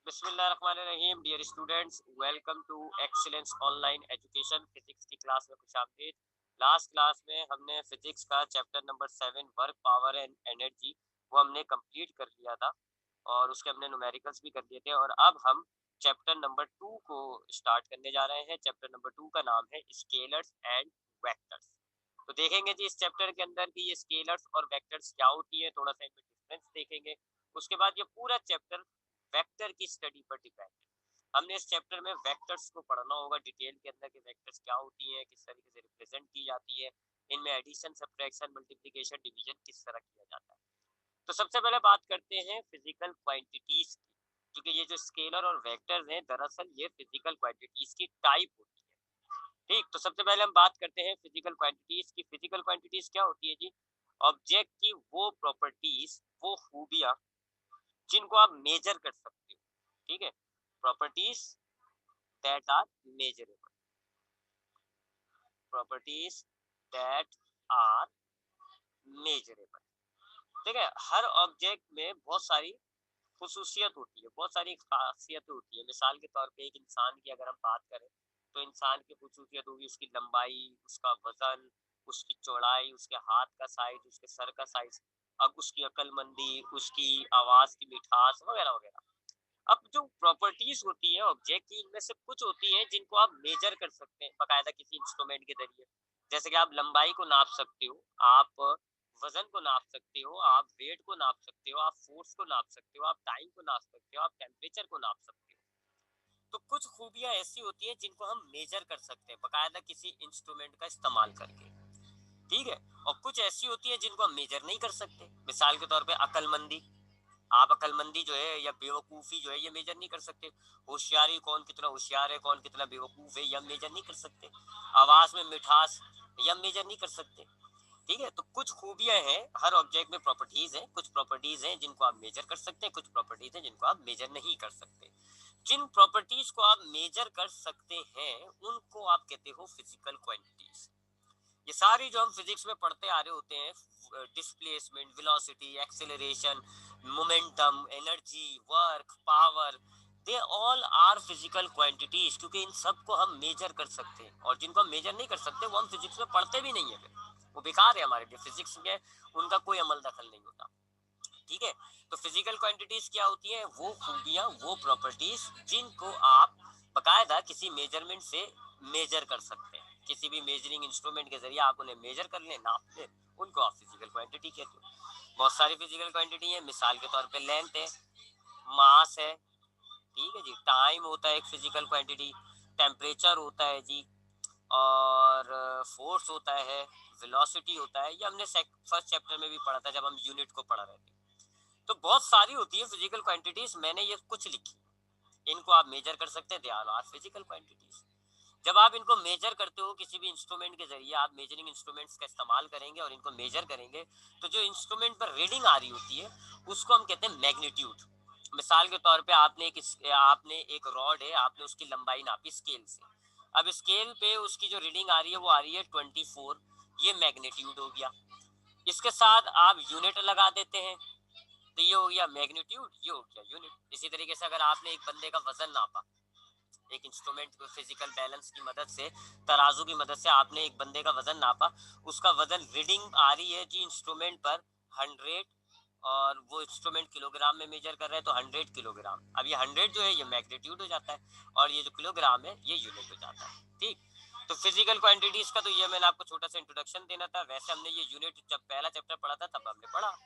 बिस्मिल्लाहिर्रहमानिर्रहीम। Dear students, welcome to excellence online education. Physics की class में खुशामदीद। लास्ट क्लास में हमने फिजिक्स का chapter number 7 work power and energy वो हमने कंप्लीट कर लिया था और उसके हमने न्यूमेरिकल्स भी कर लिए थे। और अब हम चैप्टर नंबर 2 को स्टार्ट करने जा रहे हैं। चैप्टर नंबर 2 का नाम है स्केलर्स एंड वेक्टर्स। तो देखेंगे जी इस चैप्टर के अंदर कि ये स्केलर्स और वेक्टर्स क्या होती है, थोड़ा सा इनमें डिफरेंस देखेंगे। उसके बाद ये पूरा चैप्टर वेक्टर की स्टडी पर डिपेंड है। हमने इस चैप्टर में वेक्टर्स को पढ़ना होगा डिटेल के अंदर कि वेक्टर्स क्या होती हैं, किस तरीके से रिप्रेजेंट की जाती है, इनमें एडिशन, सब्ट्रैक्शन, मल्टीप्लिकेशन, डिवीजन किस तरह किया जाता है। तो सबसे पहले बात करते हैं फिजिकल क्वांटिटीज की, क्योंकि ये जो स्केलर और वेक्टर्स हैं दरअसल ये फिजिकल क्वांटिटीज की टाइप होती है। ठीक, तो सबसे पहले हम बात करते हैं फिजिकल क्वांटिटीज की। फिजिकल क्वांटिटीज क्या होती है जी? ऑब्जेक्ट की वो प्रॉपर्टीज, वो खूबियां जिनको आप मेजर कर सकते हो। ठीक है, properties that are measurable, properties that are measurable. ठीक है, हर ऑब्जेक्ट में बहुत सारी खुसूसियत होती है, बहुत सारी खासियत होती है। मिसाल के तौर पे एक इंसान की अगर हम बात करें तो इंसान की खुसूसियत होगी उसकी लंबाई, उसका वजन, उसकी चौड़ाई, उसके हाथ का साइज, उसके सर का साइज, अब उसकी अक्लमंदी, उसकी आवाज की मिठास वगैरह वगैरह। अब जो प्रॉपर्टीज होती है ऑब्जेक्ट की, इनमें से कुछ होती हैं जिनको आप मेजर कर सकते हैं बाकायदा किसी इंस्ट्रूमेंट के जरिए। जैसे कि आप लंबाई को नाप सकते हो, आप वजन को नाप सकते हो, आप वेट को नाप सकते हो, आप फोर्स को नाप सकते हो, आप टाइम को नाप सकते हो, आप टेम्परेचर को नाप सकते हो। तो कुछ खूबियां ऐसी होती हैं जिनको हम मेजर कर सकते हैं बाकायदा किसी इंस्ट्रूमेंट का इस्तेमाल करके। ठीक है, और कुछ ऐसी होती है जिनको हम मेजर नहीं कर सकते। मिसाल के तौर पे अकलमंदी, आप अकलमंदी जो है या बेवकूफ़ी जो है ये मेजर नहीं कर सकते। होशियारी, कौन कितना होशियार है, कौन कितना बेवकूफ़ है, यह मेजर नहीं कर सकते। आवाज़ में मिठास, यह मेजर नहीं कर सकते। ठीक है, तो कुछ खूबियां हैं हर ऑब्जेक्ट में, प्रॉपर्टीज हैं, कुछ प्रॉपर्टीज हैं जिनको आप मेजर कर सकते हैं, कुछ प्रॉपर्टीज हैं जिनको आप मेजर नहीं कर सकते। जिन प्रॉपर्टीज को आप मेजर कर सकते हैं उनको आप कहते हो फिजिकल क्वांटिटीज। ये सारी जो हम फिजिक्स में पढ़ते आ रहे होते हैं, displacement, velocity, acceleration, momentum, energy, work, power, they all are physical quantities, क्योंकि इन सब को हम मेजर कर सकते हैं। और जिनको हम मेजर नहीं कर सकते वो हम फिजिक्स में पढ़ते भी नहीं है, फिर वो बेकार है हमारे लिए। फिजिक्स में उनका कोई अमल दखल नहीं होता। ठीक है, तो फिजिकल क्वांटिटीज क्या होती है? वो खूबियां, वो प्रॉपर्टीज जिनको आप बकायदा किसी मेजरमेंट से मेजर कर सकते हैं। किसी भी मेजरिंग इंस्ट्रूमेंट के जरिए आप उन्हें मेजर कर लें, नाप लें, उनको आप फिजिकल क्वांटिटी कहते हो। बहुत सारी फिजिकल क्वांटिटी है। मिसाल के तौर पे लेंथ है, मास है, ठीक है जी, टाइम होता है एक फिजिकल क्वांटिटी, टेम्परेचर होता है जी, और फोर्स होता है, वेलोसिटी होता है। ये हमने फर्स्ट चैप्टर में भी पढ़ा था जब हम यूनिट को पढ़ा रहे थे। तो बहुत सारी होती है फिजिकल क्वांटिटीज, मैंने ये कुछ लिखी, इनको आप मेजर कर सकते हैं, दे आर फिजिकल क्वांटिटीज। जब आप इनको मेजर करते हो किसी भी इंस्ट्रूमेंट के जरिए, आप मेजरिंग इंस्ट्रूमेंट्स का इस्तेमाल करेंगे और इनको मेजर करेंगे, तो जो इंस्ट्रूमेंट पर रीडिंग आ रही होती है उसको हम कहते हैं मैग्नीट्यूड। मिसाल के तौर पे आपने एक रॉड है, आपने उसकी लंबाई नापी स्केल से। अब स्केल पे उसकी जो रीडिंग आ रही है वो आ रही है 24, ये मैग्नीट्यूड हो गया। इसके साथ आप यूनिट लगा देते हैं, तो ये हो गया मैग्नीट्यूड, ये हो गया यूनिट। इसी तरीके से अगर आपने एक बंदे का वजन नापा, एक इंस्ट्रूमेंट को फिजिकल बैलेंस की मदद से, तराजू की मदद से आपने एक बंदे का वजन नापा, उसका वजन रीडिंग आ रही है जी इंस्ट्रूमेंट पर 100, और वो इंस्ट्रूमेंट किलोग्राम में मेजर कर रहे हैं तो 100 किलोग्राम। अब ये 100 जो है ये मैग्नीट्यूड हो जाता है और ये जो किलोग्राम है ये यूनिट हो जाता है। ठीक, तो फिजिकल क्वांटिटीज का तो ये मैंने आपको छोटा सा इंट्रोडक्शन देना था। वैसे हमने ये यूनिट जब पहला चैप्टर पढ़ा था तब हमने पढ़ा।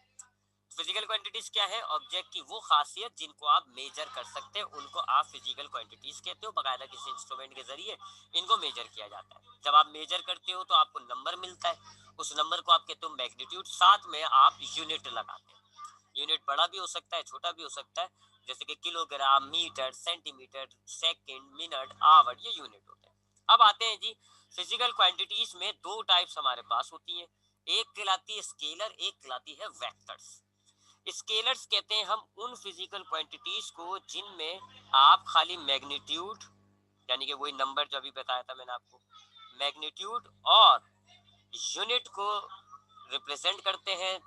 फिजिकल क्वांटिटीज क्या है? ऑब्जेक्ट की वो खासियत जिनको आप मेजर कर सकते हैं उनको आप फिजिकल क्वांटिटीज कहते हो। बकायदा किसी इंस्ट्रूमेंट के जरिए इनको मेजर किया जाता है। जब आप मेजर करते हो तो आपको नंबर मिलता है, उस नंबर को आप कहते हो मैग्नीट्यूड, साथ में आप यूनिट लगाते हैं। यूनिट बड़ा भी हो सकता है, छोटा भी हो सकता है, जैसे कि kilogram, metre, centimetre, second, minute, hour, ये यूनिट होते हैं। अब आते हैं जी, फिजिकल क्वांटिटीज में दो टाइप्स हमारे पास होती हैं, एक कहलाती है स्केलर, एक कहलाती है वेक्टर्स। स्केलर्स कहते हैं हम उन फिजिकल क्वांटिटीज को जिनमें आप खाली मैग्नीट्यूड, यानी कि वही नंबर जो अभी बताया था मैंने आपको, मैग्नीट्यूड और यूनिट को रिप्रेजेंट करते हैं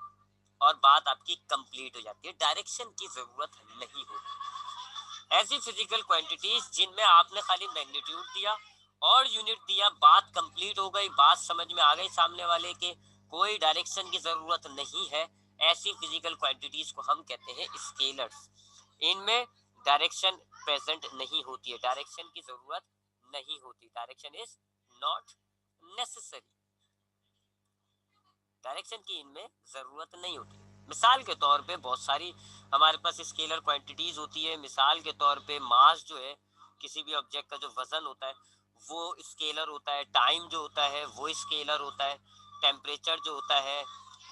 और बात आपकी कंप्लीट हो जाती है, डायरेक्शन की जरूरत नहीं होती ऐसी फिजिकल क्वांटिटीज जिनमें आपने खाली मैग्नीट्यूड दिया और यूनिट दिया, बात कंप्लीट हो गई, बात समझ में आ गई सामने वाले के, कोई डायरेक्शन की जरूरत नहीं है, ऐसी फिजिकल क्वांटिटीज को हम कहते हैं स्केलर्स। इनमें डायरेक्शन प्रेजेंट नहीं होती है, डायरेक्शन की जरूरत नहीं होती, direction is not necessary, direction की इनमें जरूरत नहीं होती। मिसाल के तौर पे बहुत सारी हमारे पास स्केलर क्वांटिटीज होती है। मिसाल के तौर पे मास जो है, किसी भी ऑब्जेक्ट का जो वजन होता है वो स्केलर होता है, टाइम जो होता है वो स्केलर होता है, टेम्परेचर जो होता है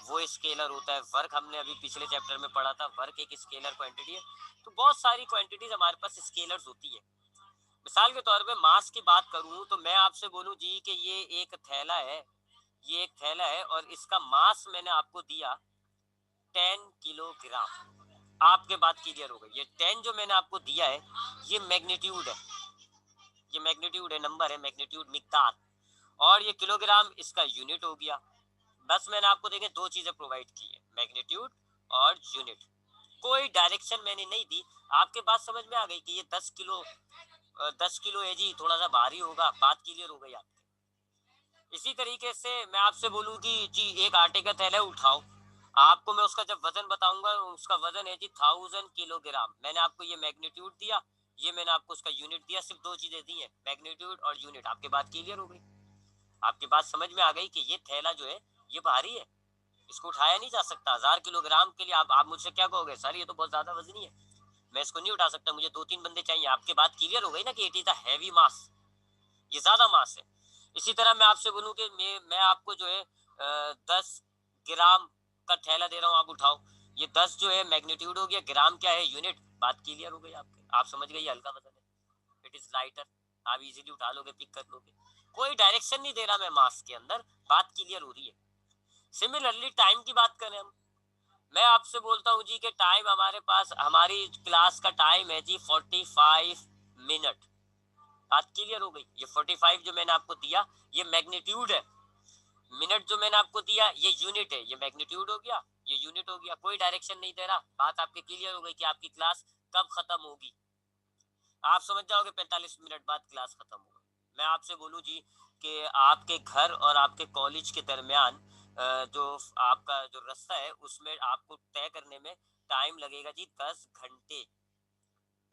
वो स्केलर होता है, वर्क हमने अभी पिछले चैप्टर में पढ़ा था, वर्क एक स्केलर क्वांटिटी है। तो बहुत सारी क्वांटिटीज हमारे पास स्केलर्स होती है। मिसाल के तौर पे मास की बात करूं तो मैं आपसे बोलूं जी कि ये एक थैला है, ये एक थैला है और इसका मास मैंने आपको दिया 10 किलोग्राम। आपके बात क्लियर हो गई। ये 10 जो मैंने आपको दिया है ये मैग्नीट्यूड है, ये मैग्नीट्यूड है, नंबर है, मैग्नीट्यूड मिकदार, और ये किलोग्राम इसका यूनिट हो गया। बस मैंने आपको देखे दो चीजें प्रोवाइड की है, मैग्नीट्यूड और यूनिट। कोई डायरेक्शन मैंने नहीं दी। आपके बात समझ में आ गई कि ये 10 किलो 10 किलो है जी, थोड़ा सा भारी होगा, बात क्लियर हो गई आपकी। इसी तरीके से मैं आपसे बोलूं कि जी एक आटे का थैला उठाओ, आपको मैं उसका जब वजन बताऊंगा, उसका वजन है जी 1000 किलोग्राम। मैंने आपको ये मैग्नीट्यूड दिया, ये मैंने आपको उसका यूनिट दिया, सिर्फ दो चीजें दी है, मैग्नीट्यूड और यूनिट। आपके बात क्लियर हो गई, आपकी बात समझ में आ गई कि ये थैला जो है ये भारी है, इसको उठाया नहीं जा सकता। 1000 किलोग्राम के लिए आप मुझसे क्या कहोगे, सर ये तो बहुत ज्यादा वजनी है, मैं इसको नहीं उठा सकता, मुझे 2-3 बंदे चाहिए। आपकी बात क्लियर हो गई ना कि इट इज अ हैवी मास, ये ज्यादा मास है। इसी तरह मैं आपसे बोलूं कि मैं आपको जो है 10 ग्राम का थैला दे रहा हूँ, आप उठाओ, ये 10 जो है मैग्नीट्यूड हो गया, ग्राम क्या है, यूनिट। बात क्लियर हो गई आपके, आप समझ गए ये हल्का वजन है, इट इज लाइटर, आप इजीली उठा लोगे, पिक कर लोगे। कोई डायरेक्शन नहीं दे रहा मैं मास के अंदर, बात क्लियर हो रही है। सिमिलरली टाइम की बात करें हम, मैं आपसे बोलता हूँ जी कि टाइम हमारे पास, हमारी क्लास का टाइम है जी 45 मिनट। बात क्लियर हो गई। ये 45 जो मैंने आपको दिया ये मैग्नीट्यूड है, मिनट जो मैंने आपको दिया ये यूनिट है, ये मैग्नीट्यूड हो गया, ये यूनिट हो गया। कोई डायरेक्शन नहीं दे रहा, बात आपकी क्लियर हो गई कि आपकी क्लास कब खत्म होगी। आप समझ जाओगे 45 मिनट बाद क्लास खत्म होगी। मैं आपसे बोलूं जी कि आपके घर और आपके कॉलेज के दरमियान जो आपका जो रास्ता है उसमें आपको तय करने में टाइम लगेगा जी 10 घंटे।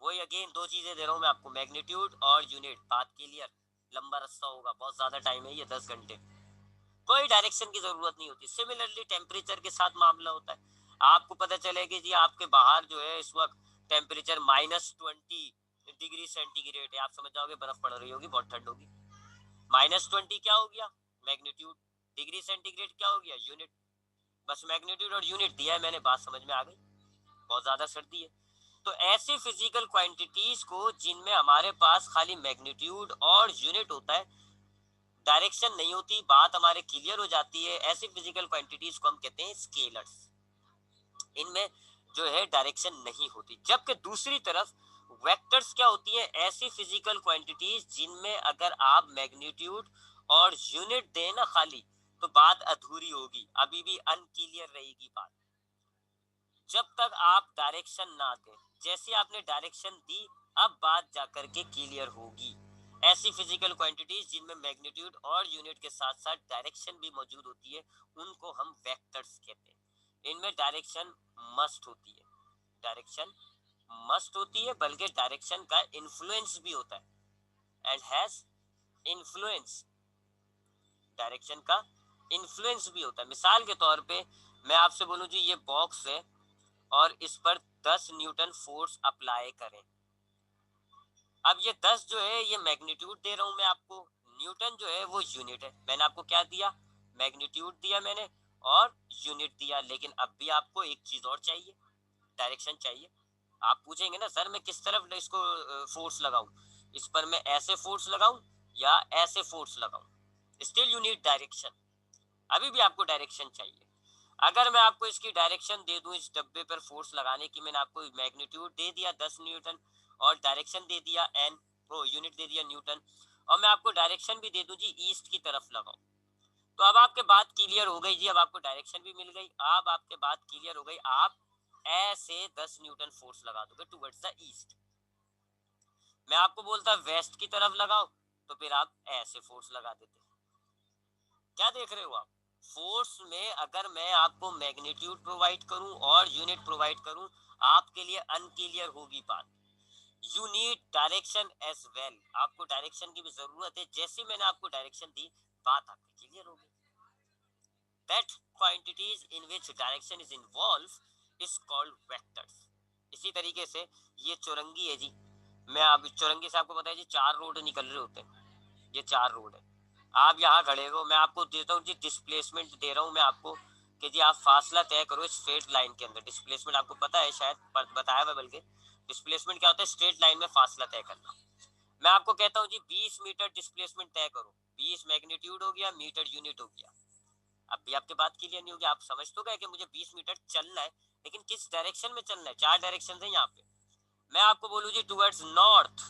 वही अगेन दो चीजें दे रहा हूँ मैं आपको, मैग्नीट्यूड और यूनिट। बात क्लियर, लंबा रास्ता होगा, बहुत ज्यादा टाइम है ये 10 घंटे, कोई डायरेक्शन की जरूरत नहीं होती। सिमिलरली टेम्परेचर के साथ मामला होता है। आपको पता चलेगा जी आपके बाहर जो है इस वक्त टेम्परेचर -20 डिग्री सेंटीग्रेड है, आप समझ जाओगे बर्फ पड़ रही होगी, बहुत ठंड होगी। -20 क्या हो गया, मैग्नीट्यूड, डिग्री सेंटीग्रेड क्या हो गया, यूनिट। बस मैग्नीट्यूड और यूनिट दिया है मैंने, बात समझ में आ गई, बहुत ज्यादा सर्दी है। तो ऐसी फिजिकल क्वांटिटीज को जिनमें हमारे पास खाली मैग्नीट्यूड और यूनिट होता है, डायरेक्शन नहीं होती, बात हमारे क्लियर हो जाती है, ऐसी फिजिकल क्वांटिटीज को हम कहते हैं स्केलर्स। इनमें जो है डायरेक्शन नहीं होती। जबकि दूसरी तरफ वेक्टर्स क्या होती है, ऐसी फिजिकल क्वांटिटीज जिनमें अगर आप मैग्नीट्यूड और यूनिट दें ना खाली, तो बात अधूरी होगी, अभी भी अनक्लियर रहेगी बात, जब तक आप डायरेक्शन ना दें। जैसे आपने डायरेक्शन दी, अब बात जाकर के क्लियर होगी। ऐसी फिजिकल क्वांटिटीज जिनमें मैग्नीट्यूड और यूनिट के साथ साथ डायरेक्शन भी मौजूद होती है उनको हम वेक्टर्स कहते हैं। इनमें डायरेक्शन मस्ट होती है, डायरेक्शन मस्ट होती है, बल्कि डायरेक्शन का इन्फ्लुएंस भी होता है, एंड हैज इन्फ्लुएंस, डायरेक्शन का इन्फ्लुएंस भी होता है। मिसाल के तौर पे मैं आपसे बोलूं जी ये बॉक्स है और इस पर 10 न्यूटन फोर्स अप्लाई करें। अब ये 10 जो है ये मैग्नीट्यूड दे रहा हूं मैं आपको, न्यूटन जो है वो यूनिट है। मैंने आपको क्या दिया, मैग्नीट्यूड दिया मैंने और यूनिट दिया, लेकिन अब भी आपको एक चीज और चाहिए, डायरेक्शन चाहिए। आप पूछेंगे ना सर मैं किस तरफ इसको फोर्स लगाऊं, इस पर मैं ऐसे फोर्स लगाऊं या ऐसे फोर्स लगाऊं, स्टिल यू नीड डायरेक्शन, अभी भी आपको डायरेक्शन चाहिए। अगर मैं आपको इसकी डायरेक्शन दे दूं, इस डब्बे पर फोर्स लगाने की, मैंने आपको मैग्नीट्यूड दे दिया 10 न्यूटन और डायरेक्शन दे दिया एन, वो यूनिट दे दिया न्यूटन, और मैं आपको डायरेक्शन भी दे दूं जी ईस्ट की तरफ लगाओ, तो अब आपके बात क्लियर हो गई जी, अब आपको डायरेक्शन भी मिल गई, अब आपके बात क्लियर हो गई, आप ऐसे 10 न्यूटन फोर्स लगा दोगे टुवर्ड्स द ईस्ट। मैं आपको बोलता वेस्ट की तरफ लगाओ, तो फिर आप ऐसे फोर्स लगा देते। क्या देख रहे हो आप? फोर्स में अगर मैं आपको मैग्नीट्यूड प्रोवाइड करूं और यूनिट प्रोवाइड करूं, आपके लिए अनक्लियर होगी बात। You need direction as well, आपको डायरेक्शन की भी जरूरत है। जैसे मैंने आपको डायरेक्शन दी, बात आपकी क्लियर होगी। That quantities in which direction is involved is called vectors। इसी तरीके से ये चौरंगी है जी, मैं अब चौरंगी से आपको पता है जी 4 रोड निकल रहे होते हैं, ये 4 रोड है। आप यहाँ खड़े हो, मैं आपको देता हूँ जी डिस्प्लेसमेंट दे रहा हूँ मैं आपको कि जी आप फासला तय करो स्ट्रेट लाइन के अंदर। डिस्प्लेसमेंट आपको पता है शायद, बताया हुआ बल्कि। डिस्प्लेसमेंट क्या होता है? स्ट्रेट लाइन में फासला तय करना। मैं आपको कहता हूँ जी 20 मीटर डिस्प्लेसमेंट तय करो, 20 मैग्नीट्यूड हो गया, मीटर यूनिट हो गया। अब भी आपके बात क्लियर नहीं होगी, आप समझ तो गए कि मुझे 20 मीटर चलना है, लेकिन किस डायरेक्शन में चलना है? 4 डायरेक्शन है यहाँ पे। मैं आपको बोलूँ जी टुवर्ड्स नॉर्थ,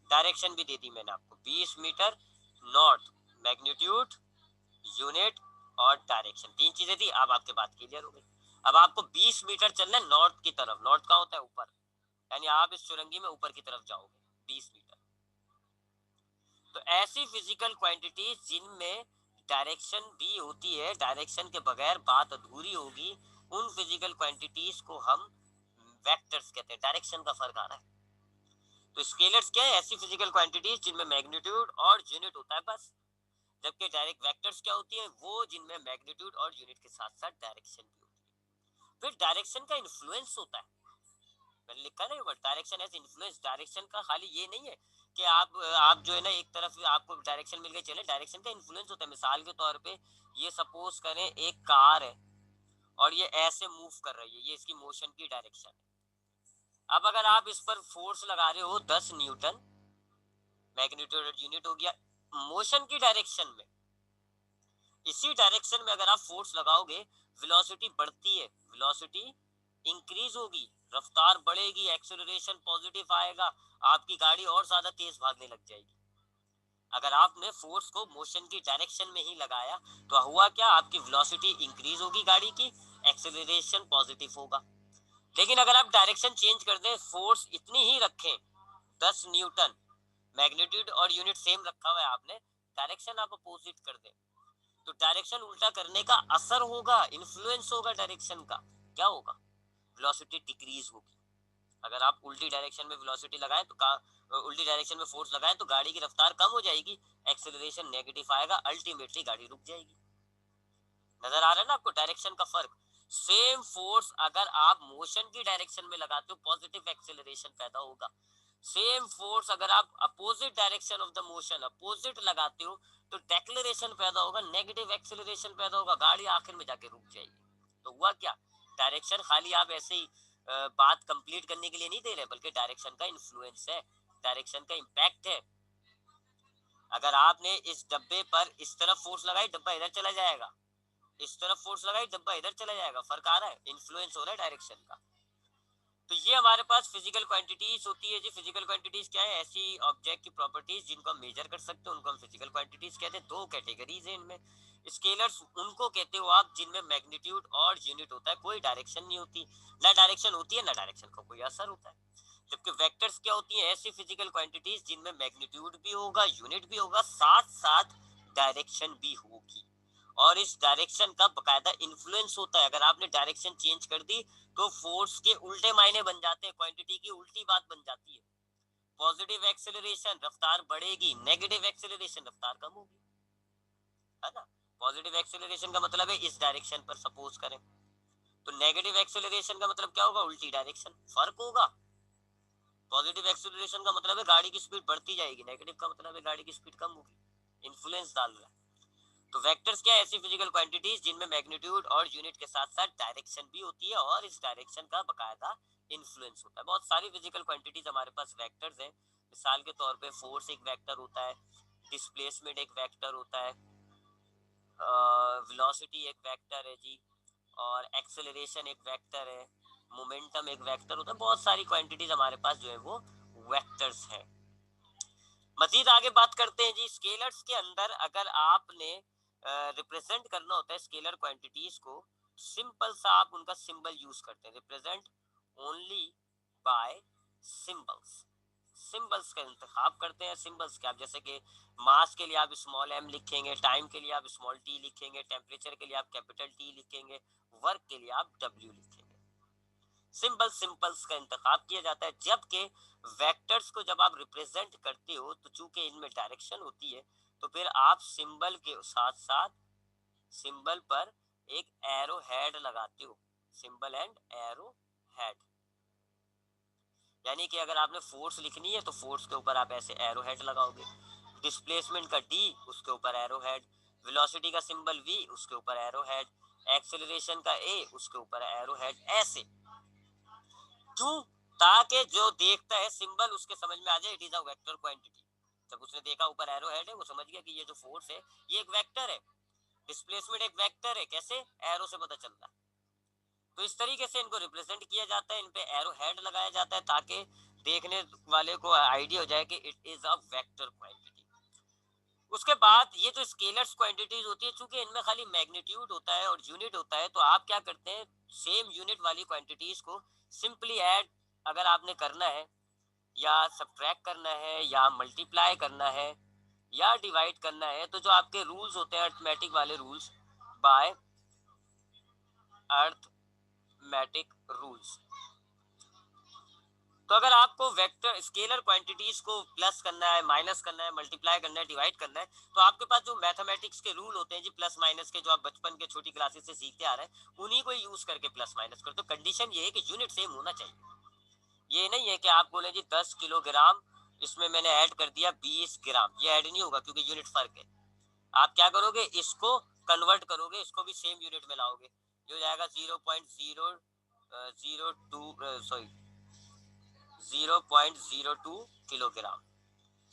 डायरेक्शन भी दे दी मैंने आपको, 20 मीटर नॉर्थ, मैग्नीट्यूड, यूनिट और डायरेक्शन, 3 चीजें थी। अब आपके बात क्लियर हो गई। अब आपको 20 मीटर चलना है नॉर्थ की तरफ। नॉर्थ का होता है ऊपर, यानी आप इस चुरंगी में ऊपर की तरफ जाओगे 20 मीटर। तो ऐसी फिजिकल क्वांटिटीज जिनमें डायरेक्शन भी होती है, डायरेक्शन के बगैर बात अधूरी होगी, उन फिजिकल क्वांटिटीज को हम वेक्टर्स कहते हैं। डायरेक्शन का फर्क आ रहा है। तो स्केलर्स क्या है? ऐसी फिजिकल क्वांटिटीज जिनमें मैग्नीट्यूड और यूनिट होता है बस। जबकि डायरेक्ट वेक्टर्स क्या होती है? वो जिनमें मैग्नीट्यूड और यूनिट के साथ साथ डायरेक्शन भी होती है। फिर डायरेक्शन का इन्फ्लुएंस होता है, मैंने लिखा नहीं word direction as influence. Direction का खाली ये नहीं है कि आप जो है ना एक तरफ आपको डायरेक्शन मिल गई चले, डायरेक्शन का इन्फ्लुएंस होता है। मिसाल के तौर पे ये सपोज करें एक कार है और ये ऐसे मूव कर रही है, ये इसकी मोशन की डायरेक्शन है। अब अगर आप इस पर फोर्स लगा रहे हो 10 न्यूटन, मैग्नीट्यूड यूनिट हो गया, मोशन की डायरेक्शन में, इसी डायरेक्शन में अगर आप फोर्स लगाओगे, वेलोसिटी बढ़ती है, वेलोसिटी इंक्रीज होगी, रफ्तार बढ़ेगी, एक्सेलरेशन पॉजिटिव आएगा, आपकी गाड़ी और ज्यादा तेज भागने लग जाएगी। अगर आपने फोर्स को मोशन की डायरेक्शन में ही लगाया तो हुआ क्या? आपकी वेलोसिटी इंक्रीज होगी गाड़ी की, एक्सेलरेशन पॉजिटिव होगा। लेकिन अगर आप डायरेक्शन चेंज कर दें, फोर्स इतनी ही रखें 10 न्यूटन, मैग्नीट्यूड और यूनिट सेम रखा हुआ है आपने, डायरेक्शन आप अपोजिट कर दें, तो डायरेक्शन उल्टा करने का असर होगा, इन्फ्लुएंस होगा डायरेक्शन का। क्या होगा? वेलोसिटी डिक्रीज होगी। अगर आप उल्टी डायरेक्शन में वेलोसिटी लगाएं तो उल्टी डायरेक्शन में फोर्स लगाएं तो गाड़ी की रफ्तार कम हो जाएगी, एक्सेलरेशन नेगेटिव आएगा, अल्टीमेटली गाड़ी रुक जाएगी। नजर आ रहा है ना आपको डायरेक्शन का फर्क? सेम फोर्स अगर आप मोशन की डायरेक्शन में लगाते हो, पॉजिटिव एक्सेलरेशन पैदा होगा। सेम फोर्स अगर आप opposite direction of the motion, opposite लगाते हो, तो डेक्लेरेशन पैदा होगा, नेगेटिव एक्सेलरेशन पैदा होगा, गाड़ी आखिर में जाके रुक जाएगी। तो हुआ क्या? डायरेक्शन खाली आप ऐसे ही बात कंप्लीट करने के लिए नहीं दे रहे, बल्कि डायरेक्शन का इन्फ्लुएंस है, डायरेक्शन का इम्पैक्ट है। अगर आपने इस डब्बे पर इस तरफ फोर्स लगाई, डब्बा इधर चला जाएगा, इस तरफ फोर्स लगाई, डब्बा इधर चला जाएगा। फर्क आ रहा है? इन्फ्लुएंस हो रहा है डायरेक्शन का। तो ये हमारे पास फिजिकल क्वांटिटीज होती है जी। फिजिकल क्वांटिटीज क्या है? ऐसी ऑब्जेक्ट की प्रॉपर्टीज जिनको हम मेजर कर सकते हैं, उनको हम फिजिकल क्वांटिटीज कहते हैं। 2 कैटेगरीज है इनमें। स्केलर्स उनको कहते हो आप जिनमें मैग्नीट्यूड और यूनिट होता है, कोई डायरेक्शन नहीं होती, ना डायरेक्शन होती है ना डायरेक्शन का कोई असर होता है। जबकि वेक्टर्स क्या होती है? ऐसी फिजिकल क्वांटिटीज जिनमें मैग्नीट्यूड भी होगा, यूनिट भी होगा, साथ साथ डायरेक्शन भी होगी, और इस डायरेक्शन का बकायदा इन्फ्लुएंस होता है। अगर आपने डायरेक्शन चेंज कर दी तो फोर्स के उल्टे मायने बन जाते हैं, क्वांटिटी की उल्टी बात बन जाती है। पॉजिटिव एक्सेलरेशन रफ्तार बढ़ेगी, नेगेटिव एक्सेलरेशन रफ्तार कम होगी, है ना? पॉजिटिव एक्सेलरेशन का मतलब है इस डायरेक्शन पर सपोज करें, तो नेगेटिव एक्सेलरेशन का मतलब क्या होगा? उल्टी डायरेक्शन, फर्क होगा। पॉजिटिव एक्सेलरेशन का मतलब है गाड़ी की स्पीड बढ़ती जाएगी, नेगेटिव का मतलब है गाड़ी की स्पीड कम होगी, इन्फ्लुएंस डाल रहा है। तो वेक्टर्स क्या है? ऐसी फिजिकल क्वांटिटीज जिनमें मैग्नीट्यूड और यूनिट के साथ साथ डायरेक्शन भी होती है और इस डायरेक्शन का बकायदा इन्फ्लुएंस होता है। बहुत सारी फिजिकल क्वांटिटीज हमारे पास वेक्टर्स हैं। मिसाल के तौर पे फोर्स एक वेक्टर होता है, डिस्प्लेसमेंट एक वेक्टर होता है, वेलोसिटी एक वेक्टर है जी, और एक्सेलरेशन एक वेक्टर है, मोमेंटम एक वेक्टर होता है। बहुत सारी क्वांटिटीज हमारे पास जो है वो वेक्टर्स है। मजीद आगे बात करते हैं जी। स्केलर्स के अंदर अगर आपने रिप्रेजेंट करना होता है स्केलर क्वांटिटीज को, सिंपल सा आप उनका सिंबल यूज करते हैं, represent only by symbols. Symbols का इंतखाब करते हैं। सिंबल्स के आप जैसे कि मास के लिए आप स्मॉल m लिखेंगे, टाइम के लिए आप स्मॉल t लिखेंगे, टेम्परेचर के लिए आप कैपिटल T लिखेंगे, वर्क के लिए आप W लिखेंगे। सिंपल्स का इंतखाब किया जाता है। जबकि वेक्टर्स को जब आप रिप्रेजेंट करते हो तो चूंकि इनमें डायरेक्शन होती है तो फिर आप सिंबल के साथ साथ सिंबल पर एक एरो हेड लगाते हो, सिंबल एंड एरो हेड। यानी कि अगर आपने फोर्स लिखनी है तो फोर्स के ऊपर आप ऐसे एरो हेड लगाओगे, डिस्प्लेसमेंट का D उसके ऊपर एरो हेड, वेलोसिटी का सिंबल V उसके ऊपर एरो हेड, एक्सेलरेशन का A उसके ऊपर एरो हेड। ऐसे क्यों? ताकि जो देखता है सिंबल उसके समझ में आ जाए it is a vector quantity. जब उसने देखा ऊपर एरो हेड है वो समझ गया कि ये जो फोर्स है ये एक वेक्टर है, डिस्प्लेसमेंट एक वेक्टर है। कैसे? एरो से पता चलता है। तो इस तरीके से इनको रिप्रेजेंट किया जाता है, इन पे एरो हेड लगाया जाता है ताकि देखने वाले को आइडिया हो जाए कि it is a vector quantity. उसके बाद ये जो स्केलर्स क्वांटिटीज होती है, चूंकि इनमें खाली मैग्नीट्यूड होता है और यूनिट होता है, तो आप क्या करते हैं सेम यूनिट वाली क्वांटिटीज को सिंपली ऐड अगर आपने करना है या सब्ट्रैक्ट करना है या मल्टीप्लाई करना है या डिवाइड करना है, तो जो आपके रूल्स होते हैं अर्थमेटिक वाले रूल्स, बाय अर्थमेटिक रूल्स, तो अगर आपको वेक्टर स्केलर क्वांटिटीज को प्लस करना है, माइनस करना है, मल्टीप्लाई करना है, डिवाइड करना है, तो आपके पास जो मैथमेटिक्स के रूल होते हैं जी प्लस माइनस के, जो आप बचपन के छोटी क्लासेस से सीखते आ रहे हैं, उन्हीं को यूज करके प्लस माइनस करो। तो कंडीशन ये है कि यूनिट सेम होना चाहिए। ये नहीं है कि आप बोले जी 10 किलोग्राम इसमें मैंने ऐड कर दिया 20 ग्राम, ये ऐड नहीं होगा क्योंकि यूनिट फर्क है। आप क्या करोगे, इसको कन्वर्ट करोगे, इसको भी सेम यूनिट में लाओगे, ये हो जाएगा 0.02 किलोग्राम,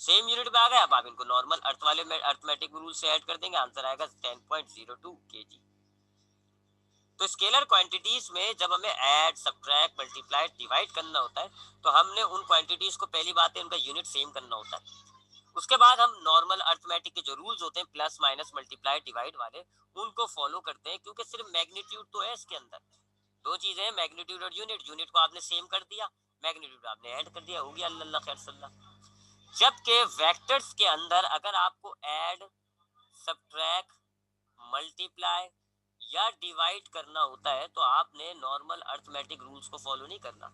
सेम यूनिट में आ गया। अब आप इनको नॉर्मल अर्थ वाले अर्थमेटिक रूल से ऐड कर देंगे, आंसर आएगा 10.02 kg। तो स्केलर क्वांटिटीज में जब हमें ऐड, सब्ट्रैक्ट, मल्टीप्लाई, डिवाइड करना होता है तो हमने उन क्वांटिटीज को पहली बात है उनका यूनिट सेम करना होता है। उसके बाद हम नॉर्मल अर्थमेटिक के जो रूल्स होते हैं प्लस माइनस मल्टीप्लाई डिवाइड वाले, उनको फॉलो करते हैं, क्योंकि सिर्फ मैग्नीट्यूड तो है इसके अंदर। दो चीजें हैं, मैग्नीट्यूड और यूनिट। यूनिट को आपने सेम कर दिया, मैग्नीट्यूड आपने ऐड कर दिया, हो गया अल्लाह खैर सल्लाह। जबकि वेक्टर्स के अंदर अगर आपको ऐड, सब्ट्रैक्ट, मल्टीप्लाई या डिवाइड करना होता है तो आपने नॉर्मल अर्थमेटिक रूल्स को फॉलो नहीं करना।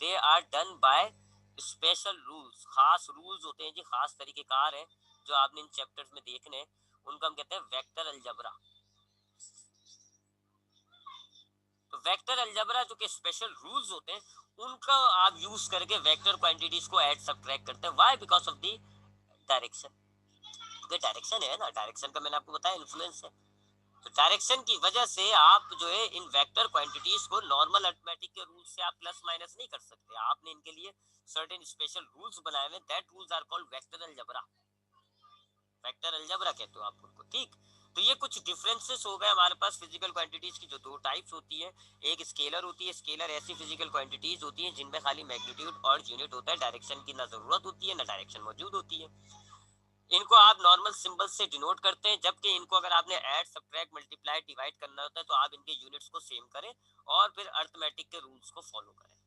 They are done by special rules, खास रूल्स होते हैं जी, खास तरीकेकार है जो आपने इन चैप्टर्स में देखने हैं, उनको हम कहते हैं वेक्टर अलजबरा। तो वेक्टर अलजबरा जो कि स्पेशल रूल्स होते हैं उनका आप यूज करके वेक्टर क्वांटिटीज को ऐड सब्ट्रैक्ट करते हैं। Why? Because of the direction. क्योंकि डायरेक्शन है ना, डायरेक्शन का मैंने आपको बताया इन्फ्लुएंस है। तो डायरेक्शन की वजह से आप जो है इन वेक्टर क्वांटिटीज को नॉर्मल अरिथमेटिक के रूल से आप प्लस माइनस नहीं कर सकते, आपने इनके लिए सर्टेन स्पेशल रूल्स बनाए हुए, that rules are called vector algebra. Vector algebra कहते हो आप उनको, ठीक। तो ये कुछ डिफरेंसेस हो गए हमारे पास फिजिकल क्वांटिटीज की, जो दो टाइप्स होती है। एक स्केलर होती है, स्केलर ऐसी फिजिकल क्वांटिटीज होती है जिनमें खाली मैग्नीट्यूड और यूनिट होता है, डायरेक्शन की ना जरूरत होती है ना डायरेक्शन मौजूद होती है। इनको आप नॉर्मल सिंबल से डिनोट करते हैं, जबकि इनको अगर आपने ऐड, सब्ट्रैक्ट, मल्टीप्लाई, डिवाइड करना होता है तो आप इनके यूनिट्स को सेम करें और फिर अरिथमेटिक के रूल्स को फॉलो करें।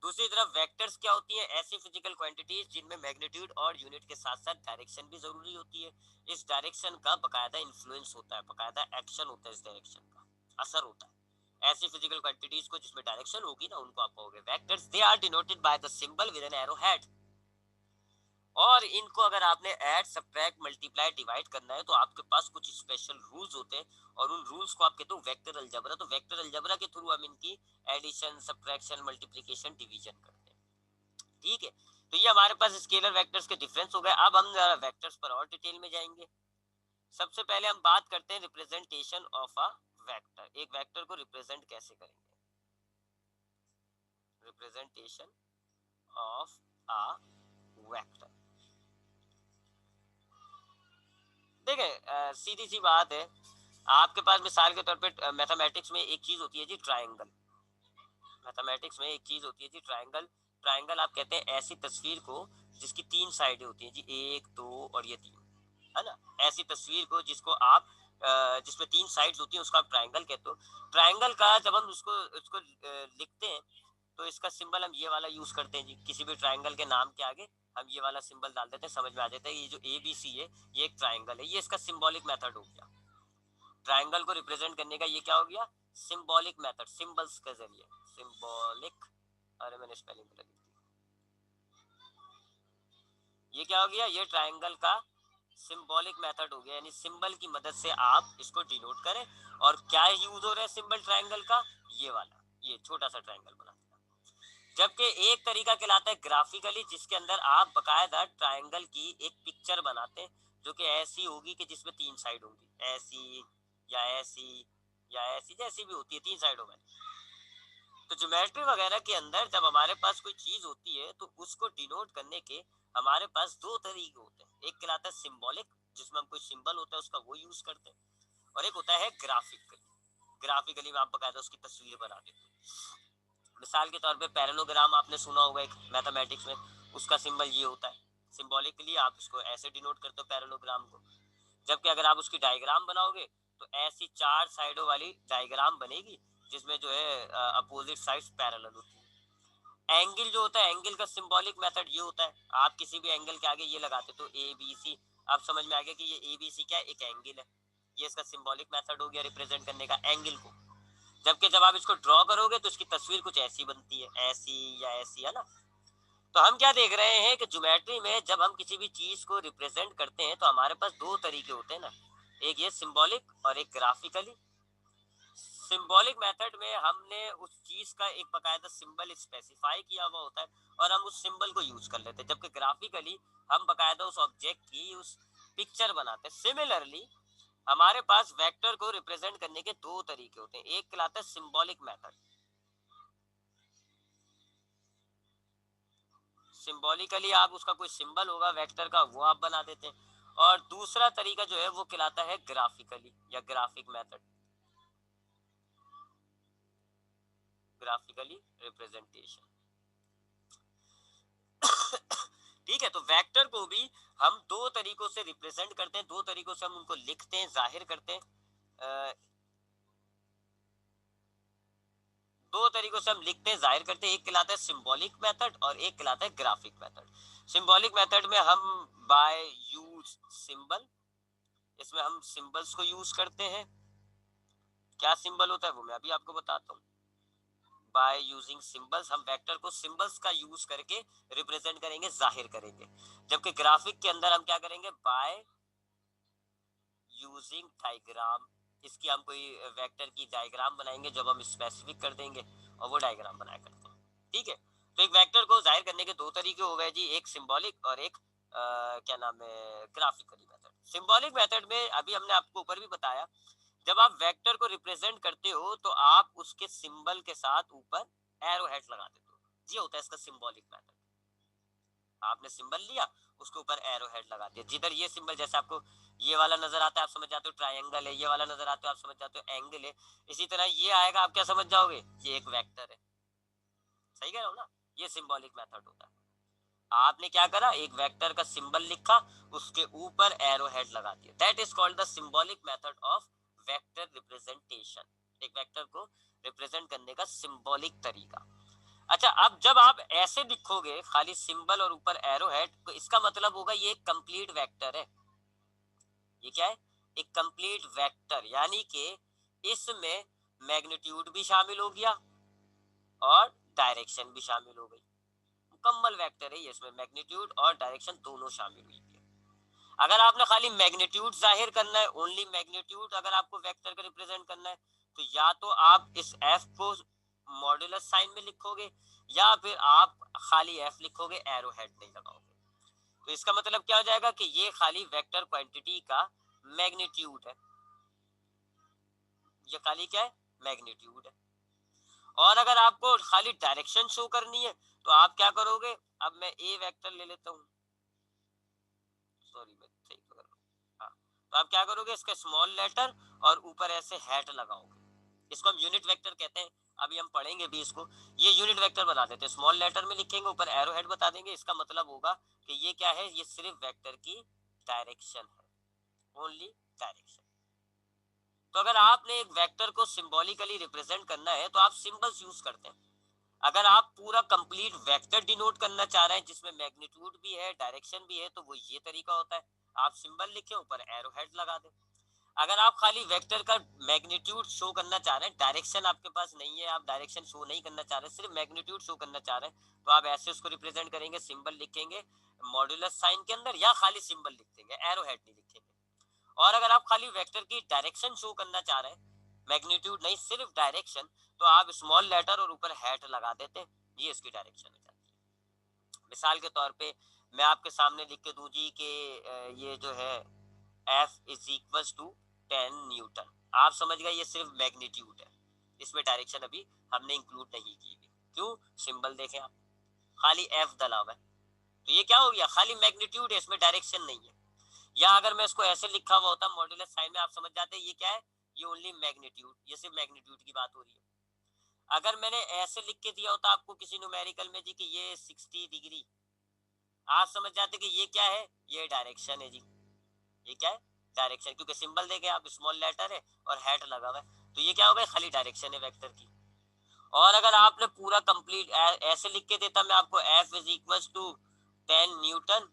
दूसरी तरफ वेक्टर्स क्या होती है, ऐसी फिजिकल क्वांटिटीज जिनमें मैग्नीट्यूड और यूनिट के साथ साथ डायरेक्शन भी जरूरी होती है। इस डायरेक्शन का बकायदा इन्फ्लुएंस होता है, बकायदा एक्शन होता है, इस डायरेक्शन का असर होता है। ऐसी फिजिकल क्वांटिटीज को जिसमें डायरेक्शन होगी ना उनको आप कहोगे vectors. They are denoted by the symbol with an arrow head. और इनको अगर आपने ऐड, सब्ट्रैक्ट, मल्टीप्लाई, डिवाइड करना है तो आपके पास कुछ स्पेशल रूल्स होते हैं और उन रूल्स को आप कहते हो वेक्टर अलजबरा। तो वेक्टर अलजबरा के थ्रू हम इनकी एडिशन, सब्ट्रैक्शन, मल्टीप्लिकेशन, डिवीजन करते हैं, ठीक है। तो ये हमारे पास स्केलर वेक्टर्स के डिफरेंस हो गए। अब हम जरा वेक्टर्स पर और डिटेल में जाएंगे। सबसे पहले हम बात करते हैं रिप्रेजेंटेशन ऑफ अ वेक्टर। एक वेक्टर को रिप्रेजेंट कैसे करेंगे, रिप्रेजेंटेशन ऑफ अ वेक्टर। देखें सीधी सी बात है, आपके पास मिसाल के तौर पे मैथमेटिक्स में एक चीज होती है जी ट्रायंगल। मैथमेटिक्स में एक चीज होती है जी ट्रायंगल। ट्रायंगल आप कहते हैं ऐसी तस्वीर को जिसकी तीन साइडें होती हैं जी, एक, दो और ये तीन, है ना। ऐसी तस्वीर को जिसको आप जिसमें तीन साइड्स होती हैं उसको आप ट्रायंगल कहते हो। ट्रायंगल का जब हम उसको उसको लिखते हैं तो इसका सिंबल हम ये वाला यूज करते हैं जी, किसी भी ट्राइंगल के नाम के आगे हम ये वाला सिंबल डाल देते हैं, समझ में आ जाता है ये जो ABC है ये एक ट्राइंगल है। ये इसका सिंबॉलिक मेथड हो गया, ट्राइंगल को रिप्रेजेंट करने का ये क्या हो गया, सिंबॉलिक मेथड, सिंबल्स के जरिए, सिंबॉलिक, अरे मैंने स्पेलिंग गलत लिख दी, ये क्या हो गया, ये ट्राइंगल का सिंबॉलिक मेथड हो गया, यानी सिंबल की मदद से आप इसको डिनोट करें। और क्या यूज हो रहा है सिंबल ट्राइंगल का, ये वाला, ये छोटा सा ट्राइंगल बना दिया। जबकि एक तरीका कहलाता है ग्राफिकली, जिसके अंदर आप बकायदा ट्राइंगल की एक पिक्चर बनाते हैं, जो कि ऐसी होगी कि जिसमें 3 साइड होंगी, ऐसी या ऐसी या ऐसी, जैसी भी होती है 3 साइड होगा। तो ज्योमेट्री वगैरह के अंदर जब हमारे पास कोई चीज होती है तो उसको डिनोट करने के हमारे पास 2 तरीके होते हैं। एक कहलाता है सिंबॉलिक, जिसमें हम कोई सिंबल होता है उसका वो यूज करते हैं, और एक होता है ग्राफिकली। ग्राफिकली में आप बकायदा उसकी तस्वीर बना देते हैं। मिसाल के तौर पे पैरेललोग्राम आपने सुना होगा एक मैथमेटिक्स में, उसका सिंबल ये होता है। सिंबॉलिकली आप इसको ऐसे डिनोट करते हो पैरेललोग्राम को। जबकि अगर आप उसकी डायग्राम बनाओगे तो ऐसी 4 साइडों वाली डायग्राम बनेगी, जिसमें जो है अपोजिट साइड्स पैरेलल होती है। एंगल जो होता है, एंगल का सिंबॉलिक मेथड ये होता है, आप किसी भी एंगल के आगे ये लगाते तो ABC, आप समझ में आ गया कि ये ABC क्या है, एक एंगल है। ये इसका सिंबॉलिक मेथड हो गया रिप्रेजेंट करने का एंगल को। जबकि जब आप इसको ड्रॉ करोगे तो इसकी तस्वीर कुछ ऐसी बनती है, ऐसी या ऐसी, है ना। तो हम क्या देख रहे हैं कि ज्योमेट्री में जब हम किसी भी चीज को रिप्रेजेंट करते हैं तो हमारे पास 2 तरीके होते हैं ना, एक ये सिंबॉलिक और एक ग्राफिकली। सिंबॉलिक मेथड में हमने उस चीज का एक बकायदा सिंबल स्पेसिफाई किया हुआ होता है और हम उस सिंबल को यूज कर लेते हैं, जबकि ग्राफिकली हम बकायदा उस ऑब्जेक्ट की उस पिक्चर बनाते हैं। सिमिलरली हमारे पास वेक्टर को रिप्रेजेंट करने के 2 तरीके होते हैं, एक कहलाता है सिंबॉलिक मेथड, सिंबॉलिकली आप उसका कोई सिंबल होगा वेक्टर का वो आप बना देते हैं, और दूसरा तरीका जो है वो कहलाता है ग्राफिकली या ग्राफिक मेथड, ग्राफिकली रिप्रेजेंटेशन। ठीक है, तो वेक्टर को भी हम 2 तरीकों से रिप्रेजेंट करते हैं, 2 तरीकों से हम उनको लिखते हैं, जाहिर करते हैं। 2 तरीकों से हम लिखते हैं, जाहिर करते हैं। एक कहलाता है सिंबॉलिक मेथड और एक कहलाता है ग्राफिक मेथड। सिंबॉलिक मेथड में हम बाय यूज सिंबल, इसमें हम सिंबल्स को यूज करते हैं। क्या सिंबल होता है वो मैं अभी आपको बताता हूँ। बाय यूजिंग सिंबल्स, हम वेक्टर को सिंबल्स का यूज करके रिप्रेजेंट करेंगे, जाहिर करेंगे। जबकि ग्राफिक के अंदर हम क्या करेंगे, बाय यूजिंग डायग्राम, इसकी हम कोई वेक्टर की डायग्राम बनाएंगे जब हम स्पेसिफिक कर देंगे और वो डायग्राम बनाया करते हैं। ठीक है, तो एक वेक्टर को जाहिर करने के 2 तरीके हो गए जी, एक सिंबॉलिक और एक क्या नाम है, ग्राफिकली मेथड। सिंबॉलिक मेथड में अभी हमने आपको ऊपर भी बताया, जब आप वेक्टर को रिप्रेजेंट करते हो तो आप उसके सिंबल के साथ ऊपर एरो हेड लगा देते हो, ये होता है इसका सिंबॉलिक मेथड। आपने सिंबल लिया, उसके ऊपर एरो हेड लगा दिया, जिधर ये सिंबल, जैसे आपको ये वाला नजर आता है आप समझ जाते हो ट्रायंगल है, ये वाला नजर आता है आप समझ जाते हो एंगल है, इसी तरह ये आएगा आप क्या समझ जाओगे, ये एक वेक्टर है। सही कह रहा हूँ ना, ये सिंबॉलिक मेथड होता है। आपने क्या करा, एक वेक्टर का सिंबल लिखा, उसके ऊपर एरो हेड लगा दिया, that is called the symbolic method of vector representation, एक वेक्टर को रिप्रेजेंट करने का सिंबॉलिक तरीका। अच्छा, अब जब आप ऐसे लिखोगे खाली सिंबल और ऊपर एरो हेड, तो इसका मतलब होगा ये एक कंप्लीट वेक्टर है। ये क्या है, एक कंप्लीट वेक्टर, यानी कि इसमें मैग्नीट्यूड भी शामिल हो गया और डायरेक्शन भी शामिल हो गई। मुकम्मल वेक्टर है ये, इसमें मैग्नीट्यूड और डायरेक्शन दोनों शामिल हुई है। अगर आपने खाली मैग्नीट्यूड जाहिर करना है, ओनली मैग्नीट्यूड अगर आपको वेक्टर का रिप्रेजेंट करना है, तो या तो आप इस एफ को मॉड्यूलस साइन में लिखोगे या फिर आप खाली एफ लिखोगे, एरो हेड नहीं लगाओगे। तो इसका मतलब क्या हो जाएगा कि ये खाली वेक्टर क्वांटिटी का मैग्नीट्यूड है, ये खाली क्या है, मैग्नीट्यूड है। और अगर आपको खाली डायरेक्शन शो करनी है तो आप क्या करोगे, अब मैं ए वेक्टर ले लेता हूँ, सॉरी मैं सही कर रहा हूँ, हाँ। तो आप क्या करोगे, इसका स्मॉल लेटर और ऊपर ऐसे हैट लगाओगे, इसको हम यूनिट वेक्टर कहते हैं, अभी हम पढ़ेंगे भी इसको। ये यूनिट वेक्टर बना देते हैं, स्मॉल लेटर में लिखेंगे, ऊपर एरो हेड बता देंगे, इसका मतलब होगा कि ये क्या है, ये सिर्फ वेक्टर की डायरेक्शन है, ओनली डायरेक्शन। तो अगर आपने एक वेक्टर को सिंबॉलिकली रिप्रेजेंट करना है तो आप सिंबल्स यूज करते हैं। अगर आप पूरा कंप्लीट वेक्टर डिनोट करना चाह रहे हैं जिसमें मैग्नीट्यूड भी है, डायरेक्शन भी है, तो वो ये तरीका होता है, आप सिंबल लिखें, ऊपर एरो हेड लगा दें। अगर आप खाली वेक्टर का मैग्नीट्यूड शो करना चाह रहे हैं, डायरेक्शन आपके पास नहीं है, आप डायरेक्शन शो नहीं करना चाह रहे, सिर्फ मैग्नीट्यूड शो करना चाह रहे हैं, तो आप ऐसे उसको रिप्रेजेंट करेंगे, सिंबल लिखेंगे मॉड्यूलस साइन के अंदर, या खाली सिंबल लिख देंगे, एरो हेड नहीं लिखेंगे। और अगर आप खाली वेक्टर की डायरेक्शन शो करना चाह रहे हैं, मैग्नीट्यूड नहीं सिर्फ डायरेक्शन, तो आप स्मॉल लेटर और ऊपर हैट लगा देते हैं, ये इसकी डायरेक्शन हो जाती है। मिसाल के तौर पे मैं आपके सामने लिख के दूं जी कि ये जो है F is equal to 10 newton, आप समझ गए ये सिर्फ मैग्नीट्यूड है, इसमें डायरेक्शन अभी हमने इंक्लूड नहीं की हुई। क्यों? सिंबल देखें आप, खाली F डला हुआ है, तो ये क्या हो गया, खाली मैग्नीट्यूड है, इसमें डायरेक्शन नहीं है। या अगर मैं इसको ऐसे लिखा हुआ होता मॉड्यूलस साइन में, आप समझ जाते ये क्या है, ये ओनली मैग्नीट्यूड, ये सिर्फ मैग्नीट्यूड की बात हो रही है। अगर मैंने ऐसे लिख के दिया होता आपको किसी न्यूमेरिकल में जी कि ये 60 डिग्री, आप समझ जाते कि ये क्या है, ये डायरेक्शन है जी, ये क्या है, डायरेक्शन, क्योंकि सिंबल देखे आप स्मॉल लेटर है और हैट लगा हुआ है, तो ये क्या हो गया, खाली डायरेक्शन है वेक्टर की। और अगर आपने पूरा कंप्लीट ऐसे लिख के देता मैं आपको F is equal to 10 newton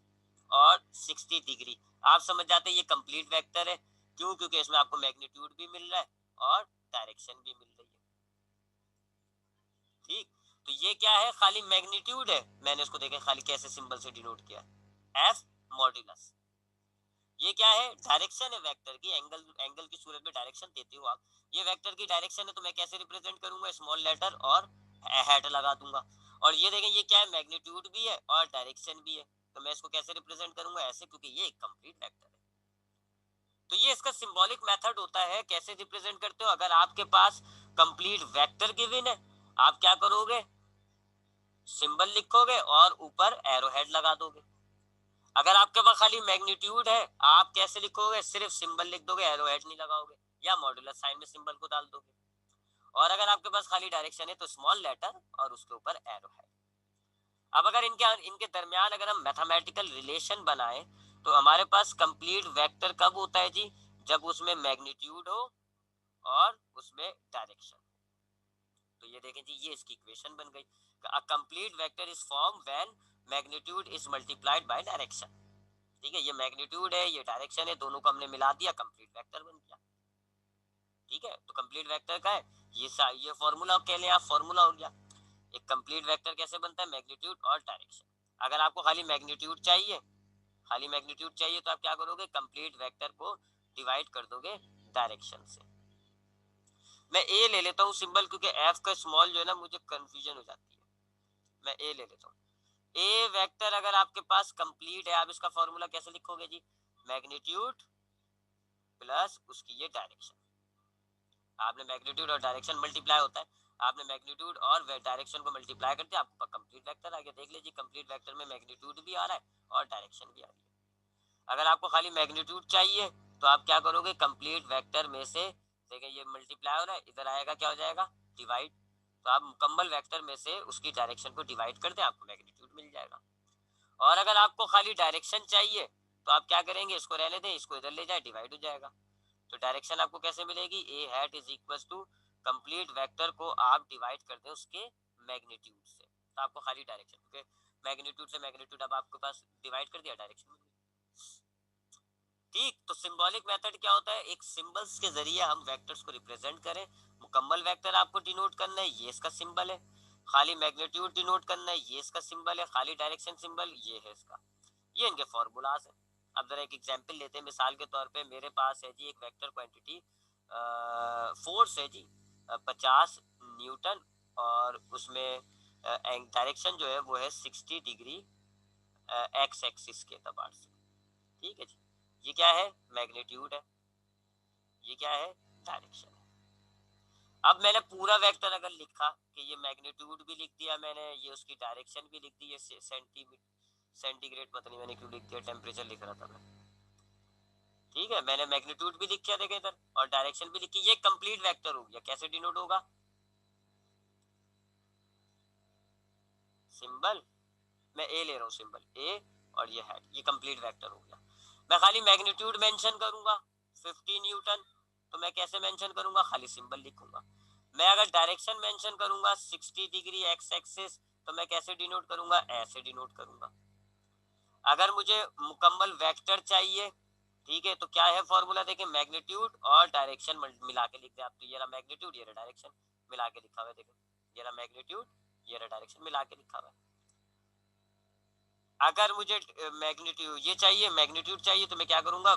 और 60 डिग्री, आप समझ जाते ये कंप्लीट वेक्टर है। क्यों? क्योंकि इसमें आपको मैग्नीट्यूड भी मिल रहा है और डायरेक्शन भी मिल रही है। ठीक, तो ये क्या है, खाली मैग्नीट्यूड है, मैंने इसको देखे खाली कैसे सिंबल से डिनोट किया, F मॉड्यूलस। ये क्या है, डायरेक्शन है वेक्टर की, एंगल एंगल की सूरत में डायरेक्शन देते हो आप, ये वेक्टर की डायरेक्शन है, तो मैं कैसे रिप्रेजेंट करूंगा, स्मॉल लेटर और हैट लगा दूंगा। और ये देखें ये क्या है, मैग्नीट्यूड भी है और डायरेक्शन भी है, तो मैं इसको कैसे रिप्रेजेंट करूंगा, ऐसे, क्योंकि ये एक कंप्लीट वेक्टर है। तो ये इसका सिंबॉलिक मेथड होता है, कैसे रिप्रेजेंट करते हो, अगर आपके पास कंप्लीट वेक्टर गिवन है, आप क्या करोगे, सिंबल लिखोगे और ऊपर एरो हेड लगा दोगे। अगर आपके पास खाली मैग्नीट्यूड है, आप कैसे लिखोगे, सिर्फ सिंबल लिख दोगे, एरो हेड नहीं लगाओगे, या मॉड्यूलस साइन में सिंबल को डाल दोगे। और अगर आपके पास खाली डायरेक्शन है तो स्मॉल लेटर और उसके ऊपर एरो हेड। अब अगर इनके इनके दरमियान अगर हम मैथमेटिकल रिलेशन बनाएं, तो हमारे पास कंप्लीट वेक्टर कब होता है जी, जब उसमें मैग्नीट्यूड हो और उसमें डायरेक्शन। तो ये देखें जी, ये इसकी इक्वेशन बन गई, a complete vector is form when magnitude is multiplied by direction. ठीक है, ये मैग्नीट्यूड है, ये डायरेक्शन है, दोनों को हमने मिला दिया, कंप्लीट वेक्टर बन गया। ठीक है, तो कंप्लीट वेक्टर का है ये फॉर्मूला कह लें आप, फॉर्मूला हो गया। एक कंप्लीट वेक्टर कैसे बनता है, मैग्नीट्यूड और डायरेक्शन। अगर आपको खाली मैग्नीट्यूड चाहिए, खाली मैग्नीट्यूड चाहिए, तो आप क्या करोगे, कंप्लीट वेक्टर को डिवाइड कर दोगे डायरेक्शन से। मैं ए ले लेता हूँ सिंबल, क्योंकि एफ का स्मॉल जो है ना मुझे कंफ्यूजन हो जाती है, मैं ए ले लेता हूँ। ए वेक्टर अगर आपके पास कंप्लीट है, आप इसका फॉर्मूला कैसे लिखोगे जी, मैग्नीट्यूड प्लस उसकी ये डायरेक्शन। आपने मैग्नीट्यूड और डायरेक्शन मल्टीप्लाई होता है, आपने मैग्नीट्यूड और डायरेक्शन को मल्टीप्लाई कर दिया, आपको कंप्लीट वेक्टर आ गया। देख लीजिए कंप्लीट वेक्टर में मैग्नीट्यूड भी आ रहा है और डायरेक्शन भी आ रही है। अगर आपको खाली मैग्नीट्यूड चाहिए, तो आप क्या करोगे, कंप्लीट वेक्टर में से, देखिए ये मल्टीप्लाई हो रहा है, इधर आएगा क्या हो जाएगा, डिवाइड, तो आप मुकम्मल वेक्टर में से उसकी डायरेक्शन को डिवाइड कर दें, आपको मैग्नीट्यूड मिल जाएगा। और अगर आपको खाली डायरेक्शन चाहिए, तो आप क्या करेंगे, इसको रहने दें, इसको इधर ले जाए, डिवाइड हो जाएगा। तो डायरेक्शन आपको कैसे मिलेगी, A hat is equal to complete vector को आप डिवाइड कर दें उसके मैग्नीट्यूड से, तो आपको खाली डायरेक्शन, क्योंकि मैग्नीट्यूड से मैग्नीट्यूड अब आपके पास डिवाइड कर दिया, डायरेक्शन मिल गई। ठीक, तो सिंबॉलिक मेथड क्या होता है, एक सिंबल्स के जरिए हम वेक्टर्स को रिप्रेजेंट करें। मुकम्मल वेक्टर आपको डिनोट करना है, ये इसका सिंबल है। खाली मैग्नीट्यूड डिनोट करना है, ये इसका सिंबल है। खाली डायरेक्शन सिंबल ये है इसका, ये इनके फॉर्मूलाज है। अब जरा एक एग्जांपल लेते हैं, मिसाल के तौर पे मेरे पास है जी एक वेक्टर क्वांटिटी फोर्स है जी 50 न्यूटन, और उसमें डायरेक्शन जो है वो है 60 डिग्री एक्स एक्सिस के एतबार से। ठीक है जी, ये क्या है, मैग्नीट्यूड है, ये क्या है, डायरेक्शन है। अब मैंने पूरा वेक्टर अगर लिखा कि ये मैग्नीट्यूड भी लिख दिया मैंने, ये उसकी डायरेक्शन भी लिख दी, ये सेंटीग्रेड पता नहीं मैंने क्यों लिख दिया, टेम्परेचर लिख रहा था मैं। ठीक है, मैंने मैग्नीट्यूड भी लिख किया देखे इधर, और डायरेक्शन भी लिखी, ये कंप्लीट वेक्टर हो गया। कैसे डिनोट होगा, सिंबल, मैं ए ले रहा हूँ सिंबल ए, और ये हैट, ये कंप्लीट वेक्टर हो गया। मैं खाली मैग्नीट्यूड मेंशन करूंगा 50 न्यूटन, तो मैं कैसे मेंशन करूंगा, खाली सिंबल लिखूंगा। मैं अगर डायरेक्शन मेंशन करूंगा 60 डिग्री एक्स एक्सिस, तो मैं कैसे डिनोट करूंगा, ऐसे डिनोट करूंगा। अगर मुझे मुकम्मल वेक्टर चाहिए, ठीक है, तो क्या है फॉर्मूला, देखिए मैग्नीट्यूड और डायरेक्शन मिला के लिखते हैं आप। तो ये रहा मैग्नीट्यूड, ये रहा डायरेक्शन, मिला के लिखा हुआ है, देखो ये रहा मैग्नीट्यूड, ये रहा डायरेक्शन, मिला के लिखा हुआ है। अगर मुझे मैग्नीट्यूड ये चाहिए, मैग्नीट्यूड चाहिए, तो मैं क्या करूंगा,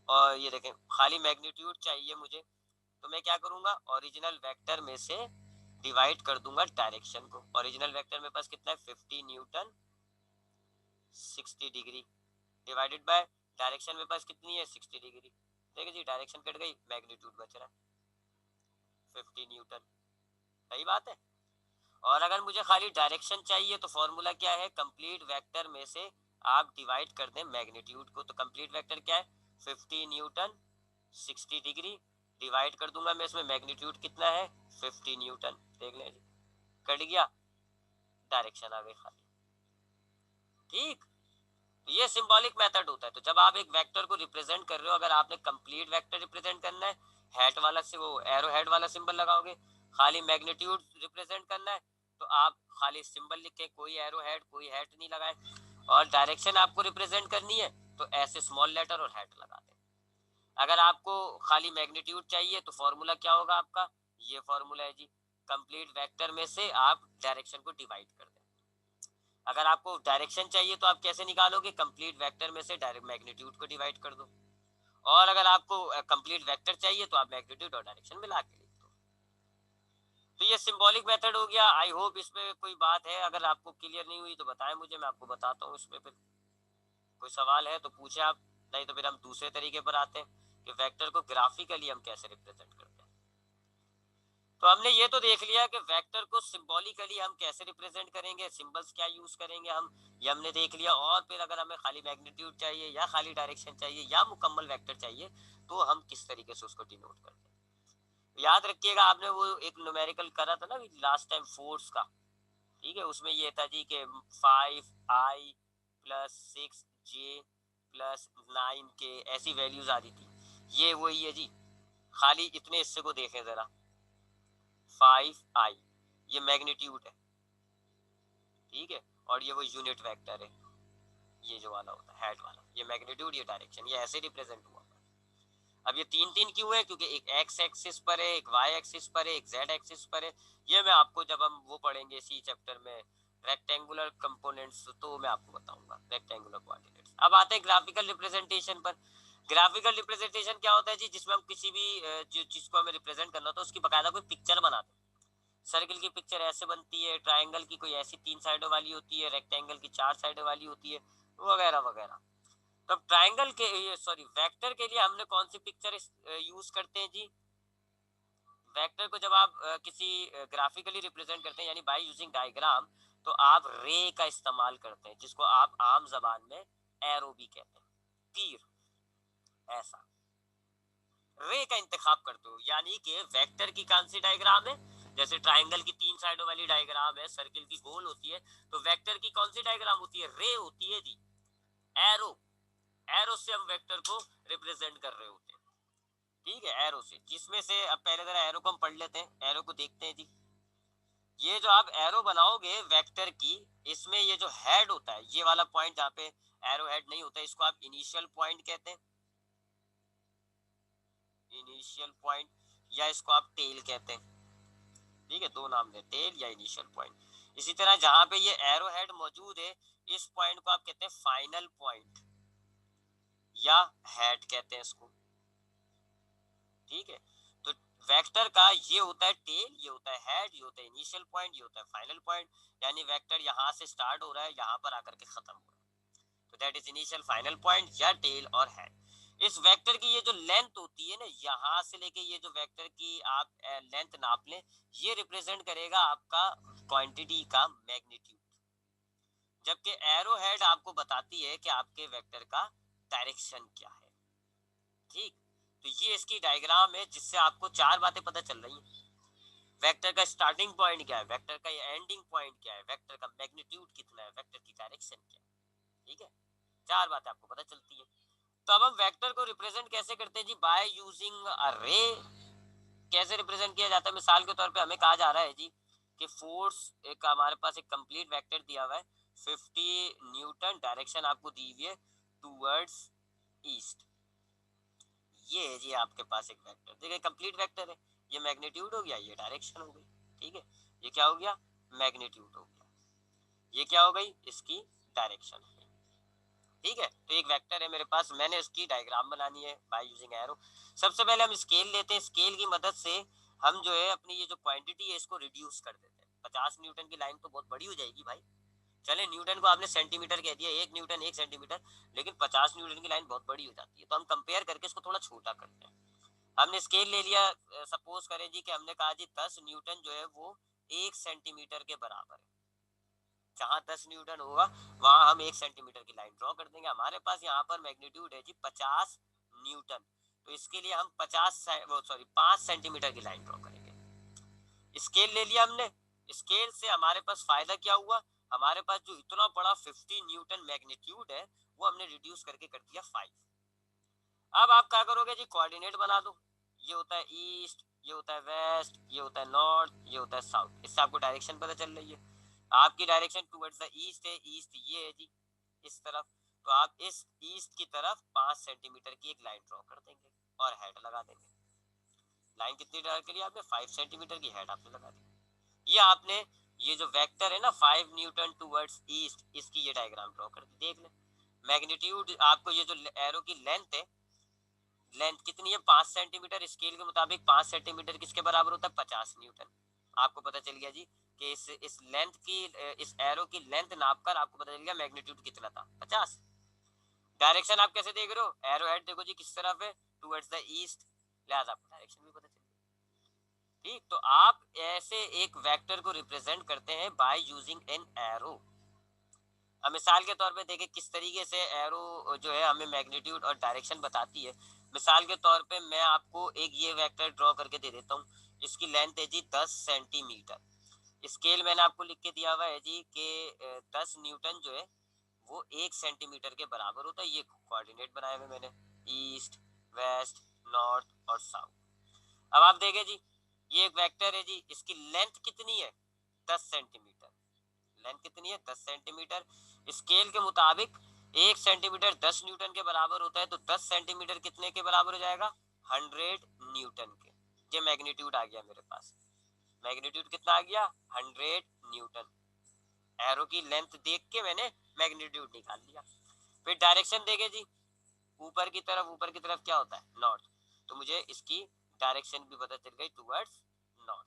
और ये देखें खाली मैग्नीट्यूड चाहिए मुझे, तो मैं क्या करूंगा, ओरिजिनल वेक्टर में से डिवाइड कर दूंगा डायरेक्शन को। ओरिजिनल वेक्टर मेरे पास कितना है, 50 Newton 60 degree, divided by direction मेरे पास कितनी है, 60 डिग्री। देखिए जी डायरेक्शन कट गई, मैग्नीट्यूड बच रहा है 50 न्यूटन। सही बात है। और अगर मुझे खाली डायरेक्शन चाहिए, तो फॉर्मूला क्या है, कंप्लीट वेक्टर में से आप डिवाइड कर दें मैग्नीट्यूड को। तो कंप्लीट वेक्टर क्या है, 50 न्यूटन 60 डिग्री, डिवाइड कर दूंगा मैं इसमें मैग्नीट्यूड कितना है, 50 न्यूटन। देख लें जी, कट गया, डायरेक्शन आ गई खाली। ठीक, ये सिंबॉलिक मेथड होता है। तो जब आप एक वेक्टर को रिप्रेजेंट कर रहे हो, अगर आपने कंप्लीट वेक्टर रिप्रेजेंट करना है, हैट वाला से वो एरो हेड वाला सिंबल लगाओगे। खाली मैग्नीट्यूड रिप्रेजेंट करना है, तो आप खाली सिंबल लिख के कोई एरो हेड कोई हैट नहीं लगाए। और डायरेक्शन आपको रिप्रेजेंट करनी है, तो ऐसे स्मॉल लेटर और हैट लगा दें। अगर आपको खाली मैग्नीट्यूड चाहिए, तो फॉर्मूला क्या होगा आपका, ये फॉर्मूला है जी, कंप्लीट वेक्टर में से आप डायरेक्शन को डिवाइड कर दें। अगर आपको डायरेक्शन चाहिए, तो आप कैसे निकालोगे, कंप्लीट वेक्टर में से डायरेक्ट मैग्नीट्यूड को डिवाइड कर दो। और अगर आपको कंप्लीट वेक्टर चाहिए, तो आप मैग्नीट्यूड और डायरेक्शन मिला के लिख दो। तो ये सिंबॉलिक मेथड हो गया। आई होप इसमें कोई बात है, अगर आपको क्लियर नहीं हुई तो बताएं मुझे, मैं आपको बताता हूँ इसमें। फिर कोई सवाल है तो पूछे आप, नहीं तो फिर हम दूसरे तरीके पर आते हैं कि वेक्टर को ग्राफिकली हम कैसे रिप्रेजेंट करते हैं। तो हमने ये तो देख लिया कि वेक्टर को सिंबॉलिकली हम कैसे रिप्रेजेंट करेंगे, सिंबल्स क्या यूज करेंगे हम, ये हमने देख लिया। और फिर अगर हमें खाली मैग्नीट्यूड चाहिए या खाली डायरेक्शन चाहिए या मुकम्मल वेक्टर चाहिए, तो हम किस तरीके से उसको डिनोट करते हैं। याद रखिएगा, आपने वो एक न्यूमेरिकल करा था ना लास्ट टाइम, फोर्स का, ठीक है, उसमें ये था जी कि 5i plus 6j plus 9k ऐसी वैल्यूज आ रही थी। ये वही है जी, खाली इतने हिस्से को देखें जरा। 5i ये मैग्नीट्यूड है, ठीक है, और ये वो यूनिट वेक्टर है, ये जो वाला होता है हेड वाला, ये मैग्नीट्यूड, ये डायरेक्शन, ये ऐसे रिप्रेजेंट हुआ। अब ये तीन तीन क्यों है, क्योंकि एक एक्स एक्सिस पर है, एक वाई एक्सिस पर है, एक जेड एक्सिस पर है। ये मैं आपको जब हम वो पढ़ेंगे इसी चैप्टर में रेक्टेंगुलर कंपोनेंट्स, तो मैं आपको बताऊंगा रेक्टेंगुलर कोऑर्डिनेट्स। अब आते हैं ग्राफिकल रिप्रेजेंटेशन पर। ग्राफिकल रिप्रेजेंटेशन क्या होता है जी, जिसमें हम किसी भी चीज को हमें रिप्रेजेंट करना होता है, उसकी बकायदा कोई पिक्चर बनाते हैं। सर्किल की पिक्चर ऐसे बनती है, ट्राइंगल की कोई ऐसी 3 साइडों वाली होती है, रेक्टेंगल की 4 साइडों वाली होती है, वगैरह वगैरह। तो ट्राइंगल के ये सॉरी वेक्टर के लिए हमने कौन सी पिक्चर यूज करते हैं जी, वेक्टर को जब आप किसी ग्राफिकली रिप्रेजेंट करते हैं, यानी बाय यूजिंग डायग्राम, तो आप रे का इस्तेमाल करते हैं, जिसको आप आम जबान में एरो भी कहते हैं, तीर, ऐसा रे का इंतखाब करते हो। यानी कि वेक्टर की कौन सी डायग्राम है, जैसे ट्राइंगल की 3 साइडों वाली डायग्राम है, सर्किल की गोल होती है, तो वेक्टर की कौन सी डायग्राम होती है, रे होती है जी, एरो। एरो से हम वेक्टर को रिप्रेजेंट कर रहे होते हैं, ठीक है, एरो से, जिसमें से अब पहले जरा एरो को हम पढ़ लेते हैं, एरो को देखते हैं जी। ये जो आप एरो बनाओगे वेक्टर की, इसमें ये जो हेड होता है, ये वाला पॉइंट जहाँ पे एरो हेड नहीं होता, इसको आप इनिशियल पॉइंट कहते हैं, इनिशियल पॉइंट, या इसको आप टेल कहते हैं, ठीक है, दो नाम है, टेल या इनिशियल पॉइंट। इसी तरह जहां पे ये एरो हेड मौजूद है, इस पॉइंट को आप कहते हैं फाइनल पॉइंट या हेड कहते हैं इसको, ठीक है। तो वेक्टर का ये होता है टेल, ये होता है हेड, ये होता है इनिशियल पॉइंट, ये होता है फाइनल पॉइंट। यानी वेक्टर यहाँ से स्टार्ट हो रहा है, यहाँ पर आकर के खत्म हो रहा है, तो that is initial, final point या टेल और हेड। इस वेक्टर की ये जो लेंथ होती है ना, यहाँ से लेके ये जो वेक्टर की आप लेंथ नाप लें, ये रिप्रेजेंट करेगा आपका क्वांटिटी का मैग्नीट्यूड। जबकि एरो हेड आपको बताती है कि आपके वेक्टर का डायरेक्शन क्या है, ठीक। तो ये इसकी डायग्राम है, जिससे आपको चार बातें पता चल रही हैं। वेक्टर का स्टार्टिंग पॉइंट क्या है, वेक्टर का एंडिंग पॉइंट क्या है, वेक्टर का मैग्नीट्यूड कितना है, वेक्टर की डायरेक्शन क्या है, ठीक है। चार बातें आपको पता चलती है। तो अब हम वेक्टर को रिप्रेजेंट कैसे करते हैं जी, बाय यूजिंग अ रे, कैसे रिप्रेजेंट किया जाता है, मिसाल के तौर पे हमें कहा जा रहा है जी कि फोर्स एक हमारे पास एक कंप्लीट वेक्टर दिया हुआ है 50 न्यूटन, डायरेक्शन आपको दी हुई है टूवर्ड्स ईस्ट। ये है जी आपके पास एक वेक्टर, देखिए कंप्लीट वेक्टर है, ये मैग्नीट्यूड हो गया, ये डायरेक्शन हो गई, ठीक है, ये क्या हो गया, मैग्नीट्यूड हो गया, ये क्या हो गई, इसकी डायरेक्शन हो गई, ठीक है। तो एक वेक्टर है मेरे पास, मैंने उसकी डायग्राम बनानी है बाय यूजिंग एरो। सबसे पहले हम स्केल लेते हैं, स्केल की मदद से हम जो है अपनी ये जो क्वांटिटी है इसको रिड्यूस कर देते हैं। 50 न्यूटन की लाइन तो बहुत बड़ी हो जाएगी भाई, चले न्यूटन को आपने सेंटीमीटर कह दिया, 1 न्यूटन 1 सेंटीमीटर, लेकिन 50 न्यूटन की लाइन बहुत बड़ी हो जाती है, तो हम कंपेयर करके इसको थोड़ा छोटा करते हैं। हमने स्केल ले लिया, सपोज करें जी कि हमने कहा जी 10 न्यूटन जो है वो 1 सेंटीमीटर के बराबर है, जहां 10 न्यूटन होगा वहां हम 1 सेंटीमीटर की लाइन ड्रॉ कर देंगे। हमारे पास यहाँ पर मैग्नीट्यूड है जी 50 न्यूटन, तो इसके लिए हम 5 सेंटीमीटर की लाइन ड्रॉ करेंगे। स्केल ले लिया हमने, स्केल से हमारे पास फायदा क्या हुआ, हमारे पास जो इतना बड़ा 50 न्यूटन मैग्नीट्यूड है वो हमने रिड्यूस करके कर दिया 5। अब आप क्या करोगे जी, कोऑर्डिनेट बना दो, ये होता है ईस्ट, ये होता है वेस्ट, ये होता है नॉर्थ, ये होता है साउथ, इससे आपको डायरेक्शन पता चल रही है। आपकी डायरेक्शन टुवर्ड्स द ईस्ट है, ईस्ट ये है जी इस तरफ, तो आप इस ईस्ट की तरफ 5 सेंटीमीटर की एक लाइन ड्रॉ कर देंगे और हेड लगा देंगे। लाइन कितनी ड्रॉ करी आपने, 5 सेंटीमीटर की हेड आपने लगा दी। ये आपने ये जो वेक्टर है ना 5 न्यूटन टुवर्ड्स ईस्ट, इसकी ये डायग्राम ड्रॉ कर दी, देख ले। मैग्नीट्यूड आपको ये जो एरो की लेंथ है, लेंथ कितनी है 5 सेंटीमीटर, स्केल के मुताबिक 5 सेंटीमीटर किसके बराबर होता है, 50 न्यूटन। आपको पता चल गया जी कि इस लेंथ की, इस एरो की लेंथ नापकर आपको पता चल गया मैग्नीट्यूड कितना था, 50। डायरेक्शन आप कैसे देख रहे हो, एरो हेड देखो जी किस तरफ है, टुवर्ड्स द ईस्ट, लिहाजा आपको डायरेक्शन भी पता चल गया, ठीक। तो आप ऐसे एक वेक्टर को रिप्रेजेंट करते हैं बाय यूजिंग एन एरो। अब मिसाल के तौर पे देखें किस तरीके से एरो जो है हमें मैग्नीट्यूड और डायरेक्शन बताती है। मिसाल के तौर पे मैं आपको एक ये वेक्टर ड्रॉ करके दे देता हूँ, इसकी लेंथ है जी 10 सेंटीमीटर, स्केल मैंने आपको लिख के दिया हुआ है जी कि 10 न्यूटन जो है वो 1 सेंटीमीटर के बराबर होता है। ये कोऑर्डिनेट बनाए हुए मैंने, ईस्ट वेस्ट नॉर्थ और साउथ। अब आप देखें जी ये एक वेक्टर है जी, इसकी लेंथ कितनी है, 10 सेंटीमीटर, लेंथ कितनी है 10 सेंटीमीटर। स्केल के मुताबिक 1 सेंटीमीटर 10 न्यूटन के बराबर होता है, तो 10 सेंटीमीटर कितने के बराबर हो जाएगा, 100 न्यूटन के। ये मैग्नीट्यूड आ गया मेरे पास, मैग्नीट्यूड कितना आ गया, 100 न्यूटन। एरो की लेंथ देख के मैंने मैग्नीट्यूड निकाल लिया। फिर डायरेक्शन देखे जी, ऊपर की तरफ, ऊपर की तरफ क्या होता है, नॉर्थ, तो मुझे इसकी डायरेक्शन भी पता चल गई टुवर्ड्स नॉर्थ।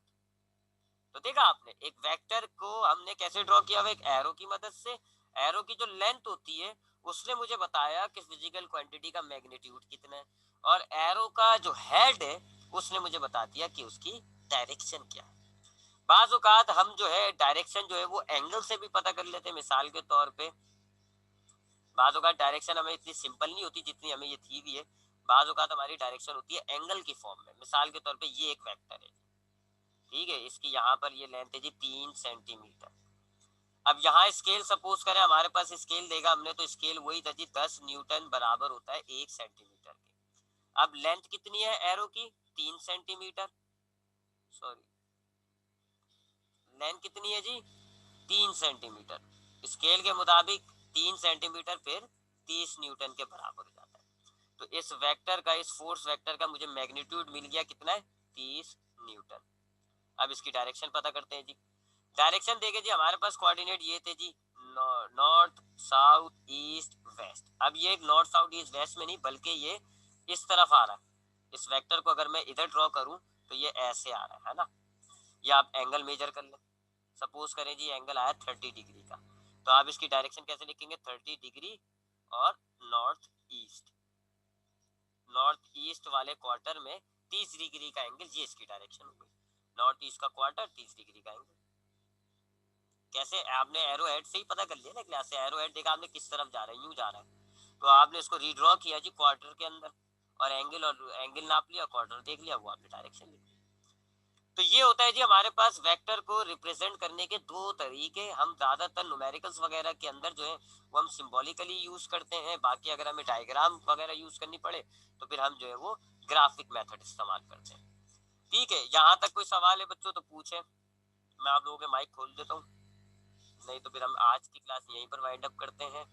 तो देखा आपने एक वेक्टर को हमने कैसे ड्रॉ किया हुआ, एक एरो की मदद से। एरो की जो लेंथ होती है उसने मुझे बताया कि फिजिकल क्वांटिटी का मैग्नीट्यूड कितना है, और एरो का जो हेड है उसने मुझे बता दिया कि उसकी डायरेक्शन क्या है। बाज़ औक़ात हम जो है डायरेक्शन जो है वो एंगल से भी पता कर लेते हैं। मिसाल के तौर पे बाज़ औक़ात डायरेक्शन हमें इतनी सिंपल नहीं होती जितनी हमें ये थी भी है, बाज़ औक़ात हमारी डायरेक्शन होती है एंगल की फॉर्म में। मिसाल के तौर पे ये एक वेक्टर है, ठीक है, इसकी यहाँ पर ये लेंथ है जी 3 सेंटीमीटर। अब यहाँ स्केल सपोज करें हमारे पास स्केल देगा हमने, तो स्केल वही था जी 10 न्यूटन बराबर होता है 1 सेंटीमीटर के। अब लेंथ कितनी है एरो की, 3 सेंटीमीटर, सॉरी लेंथ कितनी है जी 3 सेंटीमीटर, स्केल के मुताबिक 3 सेंटीमीटर फिर 30 न्यूटन के बराबर हो जाता है। तो इस वेक्टर का, इस फोर्स वेक्टर का मुझे मैग्नीट्यूड मिल गया कितना है, 30 न्यूटन। अब इसकी डायरेक्शन पता करते हैं जी। डायरेक्शन देखे जी हमारे पास कोऑर्डिनेट ये थे जी, नॉर्थ साउथ ईस्ट वेस्ट। अब ये एक नॉर्थ साउथ ईस्ट वेस्ट में नहीं, बल्कि ये इस तरफ आ रहा है। इस वेक्टर को अगर मैं इधर ड्रॉ करूं तो ये ऐसे आ रहा है ना। ये आप एंगल मेजर कर लें, सपोज करें जी एंगल आया 30 डिग्री का, तो आप इसकी डायरेक्शन कैसे लिखेंगे, 30 डिग्री और नॉर्थ ईस्ट, नॉर्थ ईस्ट वाले क्वार्टर में 30 डिग्री का एंगल, ये इसकी डायरेक्शन हो गई। नॉर्थ ईस्ट का क्वार्टर 30 डिग्री का एंगल। कैसे, आपने एरो हेड से ही पता कर लिया ना क्लास से, एरो हेड देखा आपने किस तरफ जा रहा है, यूं जा रहा है, तो आपने इसको रीड्रॉ किया जी क्वार्टर के अंदर, और एंगल नाप लिया, क्वार्टर देख लिया, वो आपने डायरेक्शन लिख लिया। तो ये होता है जी हमारे पास वेक्टर को रिप्रेजेंट करने के दो तरीके। हम ज्यादातर न्यूमेरिकल्स वगैरह के अंदर जो है वो हम सिंबॉलिकली यूज करते हैं, बाकी अगर हमें डायग्राम वगैरह यूज करनी पड़े तो फिर हम जो है वो ग्राफिक मेथड इस्तेमाल करते हैं। ठीक है, यहाँ तक कोई सवाल है बच्चों तो पूछें, मैं आप लोगों के माइक खोल देता हूँ, नहीं तो फिर हम आज की क्लास यहीं पर वाइंड अप करते हैं।